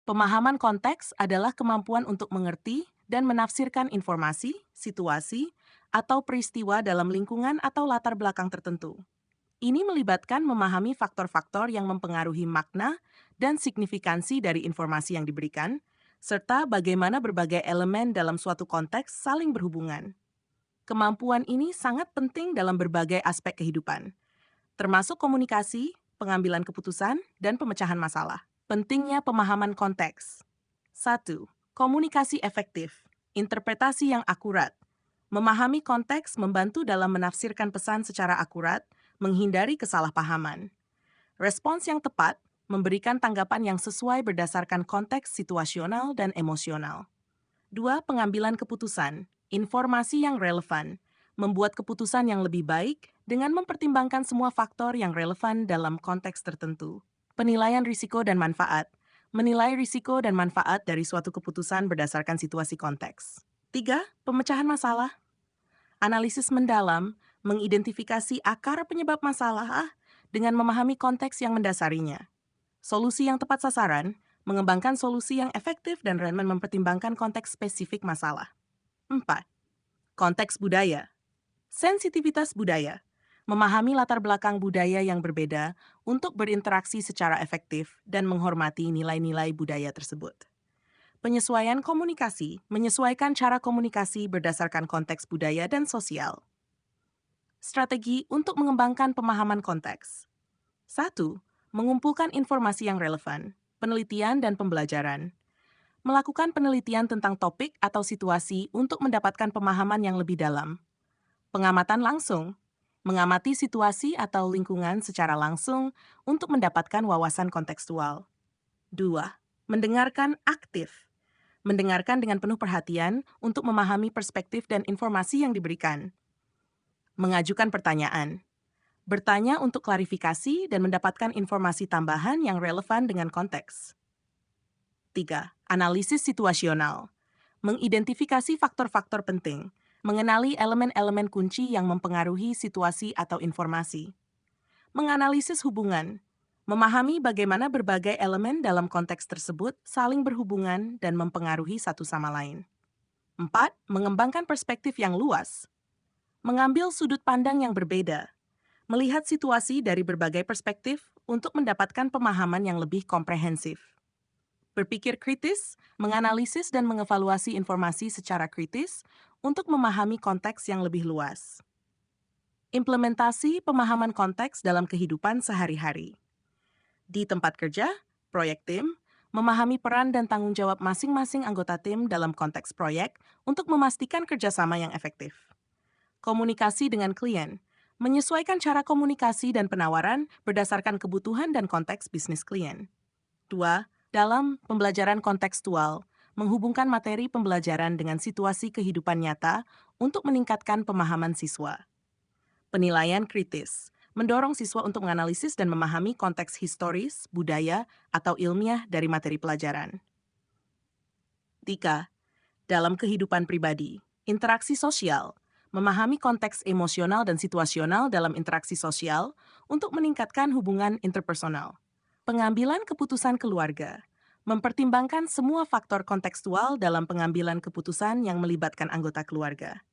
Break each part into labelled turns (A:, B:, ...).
A: Pemahaman konteks adalah kemampuan untuk mengerti dan menafsirkan informasi, situasi, atau peristiwa dalam lingkungan atau latar belakang tertentu. Ini melibatkan memahami faktor-faktor yang mempengaruhi makna dan signifikansi dari informasi yang diberikan, serta bagaimana berbagai elemen dalam suatu konteks saling berhubungan. Kemampuan ini sangat penting dalam berbagai aspek kehidupan, termasuk komunikasi, pengambilan keputusan, dan pemecahan masalah. Pentingnya pemahaman konteks. 1. Komunikasi efektif. Interpretasi yang akurat. Memahami konteks membantu dalam menafsirkan pesan secara akurat, menghindari kesalahpahaman. Respons yang tepat memberikan tanggapan yang sesuai berdasarkan konteks situasional dan emosional. 2. Pengambilan keputusan. Informasi yang relevan. Membuat keputusan yang lebih baik dengan mempertimbangkan semua faktor yang relevan dalam konteks tertentu. Penilaian risiko dan manfaat. Menilai risiko dan manfaat dari suatu keputusan berdasarkan situasi konteks. 3. Pemecahan masalah. Analisis mendalam mengidentifikasi akar penyebab masalah dengan memahami konteks yang mendasarinya. Solusi yang tepat sasaran mengembangkan solusi yang efektif dan mempertimbangkan konteks spesifik masalah. 4. Konteks budaya. Sensitivitas budaya. Memahami latar belakang budaya yang berbeda untuk berinteraksi secara efektif dan menghormati nilai-nilai budaya tersebut. Penyesuaian komunikasi menyesuaikan cara komunikasi berdasarkan konteks budaya dan sosial. Strategi untuk mengembangkan pemahaman konteks. 1. Mengumpulkan informasi yang relevan, penelitian dan pembelajaran. Melakukan penelitian tentang topik atau situasi untuk mendapatkan pemahaman yang lebih dalam. Pengamatan langsung. Mengamati situasi atau lingkungan secara langsung untuk mendapatkan wawasan kontekstual. 2. Mendengarkan aktif. Mendengarkan dengan penuh perhatian untuk memahami perspektif dan informasi yang diberikan. Mengajukan pertanyaan. Bertanya untuk klarifikasi dan mendapatkan informasi tambahan yang relevan dengan konteks. 3. Analisis situasional. Mengidentifikasi faktor-faktor penting. Mengenali elemen-elemen kunci yang mempengaruhi situasi atau informasi. Menganalisis hubungan. Memahami bagaimana berbagai elemen dalam konteks tersebut saling berhubungan dan mempengaruhi satu sama lain. 4. Mengembangkan perspektif yang luas. Mengambil sudut pandang yang berbeda. Melihat situasi dari berbagai perspektif untuk mendapatkan pemahaman yang lebih komprehensif. Berpikir kritis, menganalisis dan mengevaluasi informasi secara kritis untuk memahami konteks yang lebih luas. Implementasi pemahaman konteks dalam kehidupan sehari-hari. Di tempat kerja, proyek tim, memahami peran dan tanggung jawab masing-masing anggota tim dalam konteks proyek untuk memastikan kerjasama yang efektif. Komunikasi dengan klien, menyesuaikan cara komunikasi dan penawaran berdasarkan kebutuhan dan konteks bisnis klien. 2. Dalam pembelajaran kontekstual, menghubungkan materi pembelajaran dengan situasi kehidupan nyata untuk meningkatkan pemahaman siswa. Penilaian kritis, mendorong siswa untuk menganalisis dan memahami konteks historis, budaya, atau ilmiah dari materi pelajaran. 3. Dalam kehidupan pribadi, interaksi sosial, memahami konteks emosional dan situasional dalam interaksi sosial untuk meningkatkan hubungan interpersonal. Pengambilan keputusan keluarga, mempertimbangkan semua faktor kontekstual dalam pengambilan keputusan yang melibatkan anggota keluarga.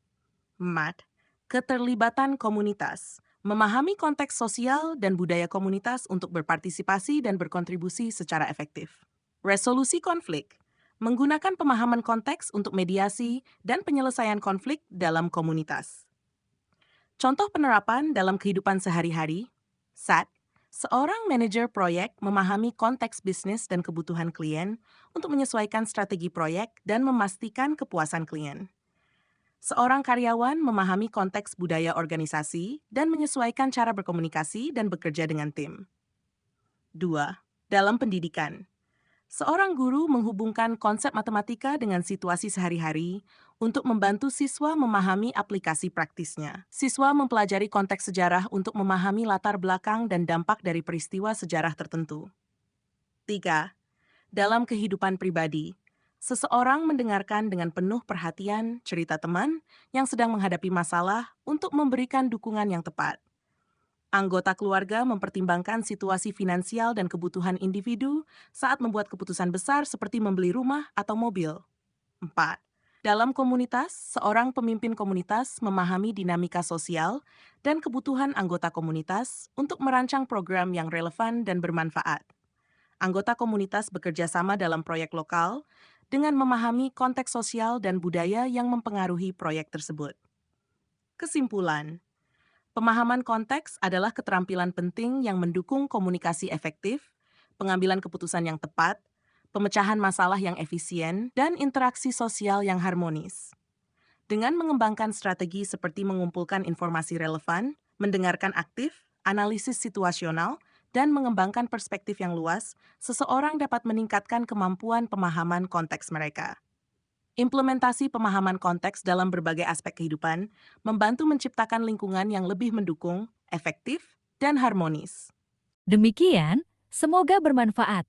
A: 4. Keterlibatan komunitas, memahami konteks sosial dan budaya komunitas untuk berpartisipasi dan berkontribusi secara efektif. Resolusi konflik, menggunakan pemahaman konteks untuk mediasi dan penyelesaian konflik dalam komunitas. Contoh penerapan dalam kehidupan sehari-hari. SAT, seorang manajer proyek memahami konteks bisnis dan kebutuhan klien untuk menyesuaikan strategi proyek dan memastikan kepuasan klien. Seorang karyawan memahami konteks budaya organisasi dan menyesuaikan cara berkomunikasi dan bekerja dengan tim. 2. Dalam pendidikan, seorang guru menghubungkan konsep matematika dengan situasi sehari-hari untuk membantu siswa memahami aplikasi praktisnya. Siswa mempelajari konteks sejarah untuk memahami latar belakang dan dampak dari peristiwa sejarah tertentu. 3. Dalam kehidupan pribadi, seseorang mendengarkan dengan penuh perhatian cerita teman yang sedang menghadapi masalah untuk memberikan dukungan yang tepat. Anggota keluarga mempertimbangkan situasi finansial dan kebutuhan individu saat membuat keputusan besar seperti membeli rumah atau mobil. 4. Dalam komunitas, seorang pemimpin komunitas memahami dinamika sosial dan kebutuhan anggota komunitas untuk merancang program yang relevan dan bermanfaat. Anggota komunitas bekerja sama dalam proyek lokal dengan memahami konteks sosial dan budaya yang mempengaruhi proyek tersebut. Kesimpulan, pemahaman konteks adalah keterampilan penting yang mendukung komunikasi efektif, pengambilan keputusan yang tepat, pemecahan masalah yang efisien, dan interaksi sosial yang harmonis. Dengan mengembangkan strategi seperti mengumpulkan informasi relevan, mendengarkan aktif, analisis situasional, dan mengembangkan perspektif yang luas, seseorang dapat meningkatkan kemampuan pemahaman konteks mereka. Implementasi pemahaman konteks dalam berbagai aspek kehidupan membantu menciptakan lingkungan yang lebih mendukung, efektif, dan harmonis.
B: Demikian, semoga bermanfaat.